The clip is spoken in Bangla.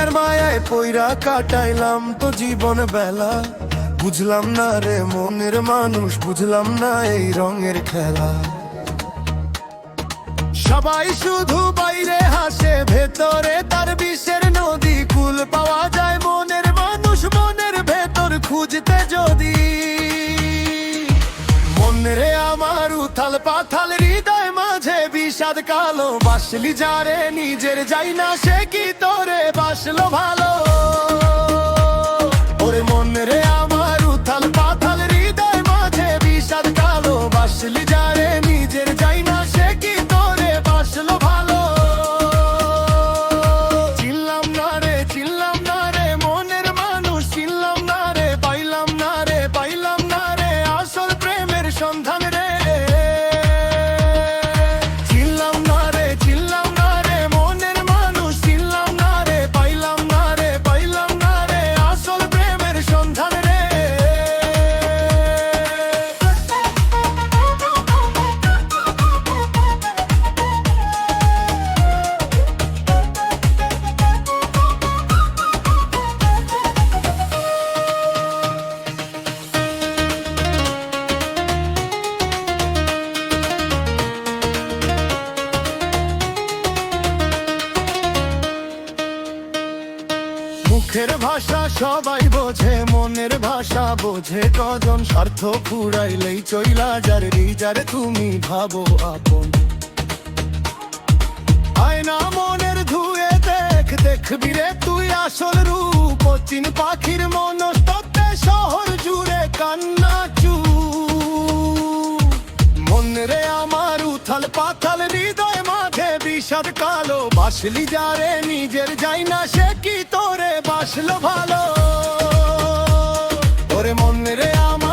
দুনিয়ার মায়ায় পইরা কাটাইলাম তো জীবন বেলা, বুঝলাম না রে মনের মানুষ, বুঝলাম না এই রঙের খেলা। সবাই শুধু বাইরে হাসে, ভেতরে তার বিষের নদী। কুল পাওয়া যায় মনের মানুষ মনের ভেতর খুঁজতে যদি। মনরে আমার উথাল পাথাল হৃদয় মাঝে বিষাদ কালো, বাসলি যারে নিজের যাই না সে কি তোরে বাসলো ভালো। ওরে মনরে আমার উথাল পাথাল হৃদয় মাঝে বিষাদ কালো, বাসলি যারে নিজের যাই না সে কি তোরে বাসলো ভালো। চিনলাম না রে মনের মানুষ, চিনলাম না রে পাইলাম না রে আসল প্রেমের সন্ধান রে। চিনলাম না রে মনের মানুষ, চিনলাম না রে পাইলাম না রে আসল প্রেমের সন্ধান রে। মুখের ভাষা সবাই বোঝে, মনের ভাষা বোঝে কজন। স্বার্থ ফুরাইলেই চইলা যার যারে তুমি ভাবো আপন। আয়না মনের ধুয়ে দেখবি রে তুই আসল রূপ। চিন পাখির মনস্তত্ত্বে শহর জুড়ে কান্না চুপ। মনরে আমার উথাল পাথাল হৃদয় মাঝে বিষাদ কালো, বাসলি যারে নিজের যাই না সে কি তোরে বাসলো ভালো। ওরে মনরে আমার